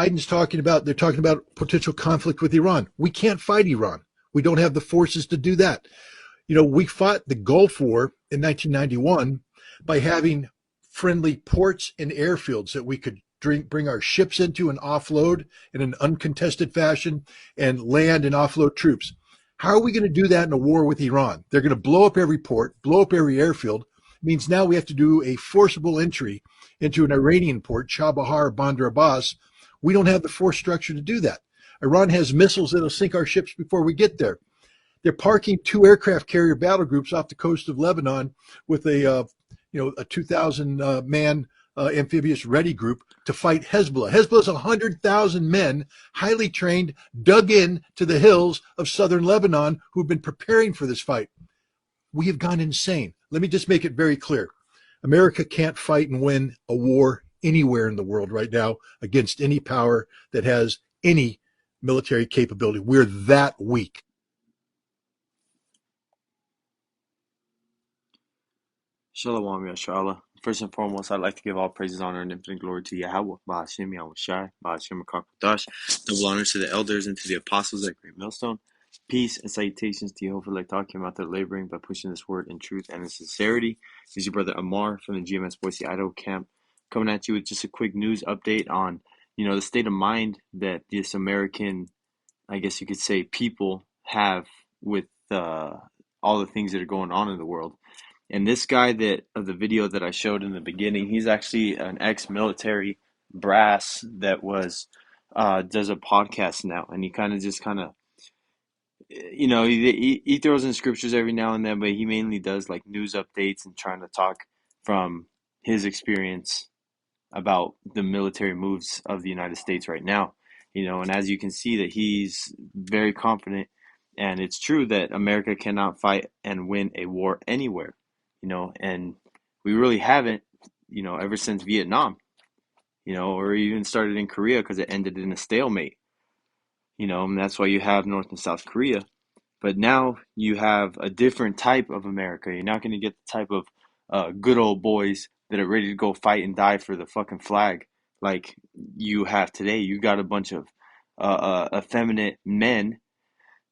Biden's they're talking about potential conflict with Iran. We can't fight Iran. We don't have the forces to do that. We fought the Gulf War in 1991 by having friendly ports and airfields that we could bring our ships into and offload in an uncontested fashion and land and offload troops. How are we going to do that in a war with Iran? They're going to blow up every port, blow up every airfield. It means now we have to do a forcible entry into an Iranian port, Chabahar, Bandar Abbas. We don't have the force structure to do that. Iran has missiles that'll sink our ships before we get there. They're parking 2 aircraft carrier battle groups off the coast of Lebanon with a 2,000 man amphibious ready group to fight Hezbollah. Hezbollah's 100,000 men, highly trained, dug in to the hills of southern Lebanon, who've been preparing for this fight. We have gone insane. Let me just make it very clear. America can't fight and win a war anywhere in the world right now against any power that has any military capability. We're that weak. Shalom, Yashala. First and foremost, I'd like to give all praises, honor, and infinite glory to Yahweh, Ba'ashem, Yahushai, Ba'ashem, Kakadash. Double honors to the elders and to the apostles at Great Millstone. Peace and salutations to Jehovah, like talking about their laboring by pushing this word in truth and in sincerity. This is your brother Amar from the GMS Boise, Idaho camp, coming at you with just a quick news update on, the state of mind that this American, I guess you could say, people have with all the things that are going on in the world. And this guy of the video that I showed in the beginning, he's actually an ex-military brass that does a podcast now, and he he throws in scriptures every now and then, but he mainly does like news updates and trying to talk from his experience about the military moves of the United States right now. And as you can see that he's very confident, and it's true that America cannot fight and win a war anywhere. And we really haven't, ever since Vietnam, or even started in Korea because it ended in a stalemate, and that's why you have North and South Korea. But now you have a different type of America. You're not going to get the type of good old boys that are ready to go fight and die for the fucking flag like you have today. You got a bunch of effeminate men,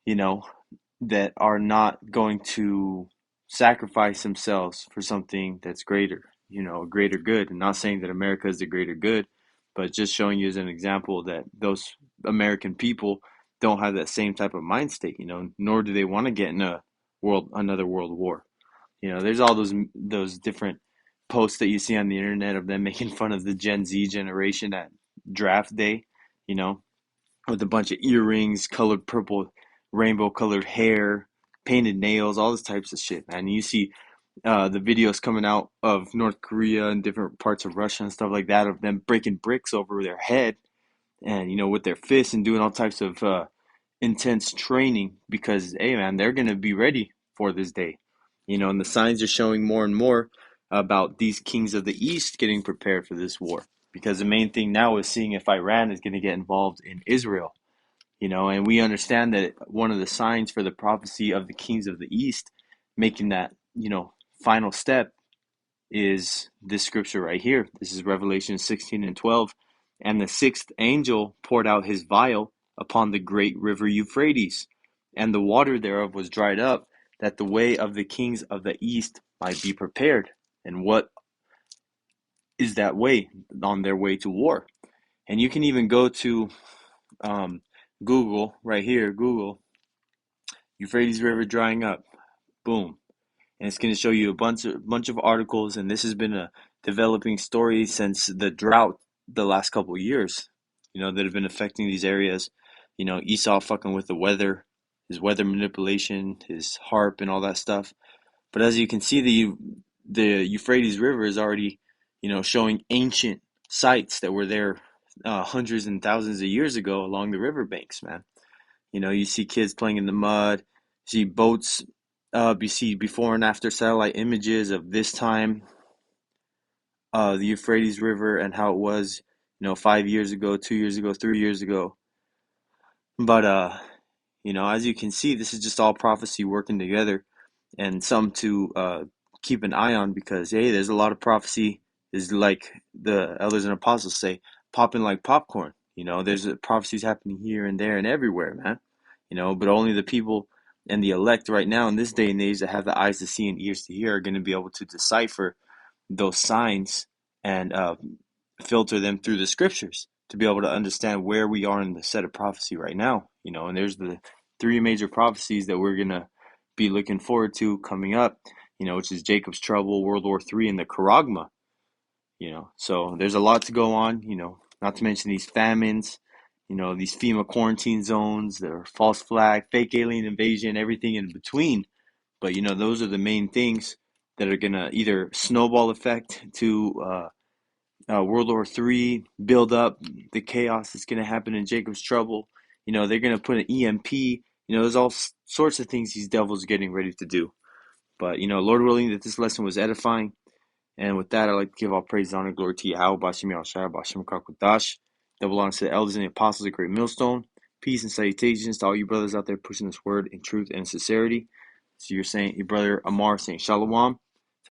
that are not going to sacrifice themselves for something that's greater, a greater good. And not saying that America is the greater good, but just showing you as an example that those American people don't have that same type of mind state, nor do they want to get in another world war. There's all those different posts that you see on the internet of them making fun of the Gen Z generation at draft day, with a bunch of earrings, colored purple, rainbow colored hair, painted nails, all these types of shit, man. You see the videos coming out of North Korea and different parts of Russia and stuff like that of them breaking bricks over their head and, with their fists and doing all types of intense training because, hey, man, they're going to be ready for this day. And the signs are showing more and more about these kings of the East getting prepared for this war because the main thing now is seeing if Iran is going to get involved in Israel. And we understand that one of the signs for the prophecy of the kings of the East making that, final step is this scripture right here. This is Revelation 16:12. And the sixth angel poured out his vial upon the great river Euphrates, and the water thereof was dried up, that the way of the kings of the East might be prepared. And what is that way? On their way to war. And you can even go to Google right here, Google, Euphrates River drying up, boom. And it's going to show you a bunch of articles, and this has been a developing story since the drought the last couple of years, that have been affecting these areas. Esau fucking with the weather, his weather manipulation, his harp and all that stuff. But as you can see, the Euphrates River is already, showing ancient sites that were there hundreds and thousands of years ago along the riverbanks, man. You see kids playing in the mud, you see boats, you see before and after satellite images of this time, the Euphrates River and how it was, 5 years ago, 2 years ago, 3 years ago. But, as you can see, this is just all prophecy working together and something to keep an eye on because, hey, there's a lot of prophecy is like the elders and apostles say, popping like popcorn. There's prophecies happening here and there and everywhere, man. But only the people and the elect right now in this day and age that have the eyes to see and ears to hear are going to be able to decipher those signs and filter them through the scriptures to be able to understand where we are in the set of prophecy right now. And there's the three major prophecies that we're going to be looking forward to coming up, which is Jacob's trouble, World War III, and the Charagma. So there's a lot to go on, not to mention these famines, these FEMA quarantine zones, their false flag, fake alien invasion, everything in between. But those are the main things that are gonna either snowball effect to World War III, build up the chaos that's gonna happen in Jacob's trouble. They're gonna put an EMP. There's all sorts of things these devils are getting ready to do. But Lord willing, that this lesson was edifying. And with that, I'd like to give all praise, honor, glory to Yahweh, Bashim Yahshua, Bashim Kakwadash. Double honor to the elders and the apostles of Great Millstone. Peace and salutations to all you brothers out there pushing this word in truth and sincerity. So you're saying, your brother Amar saying Shalom.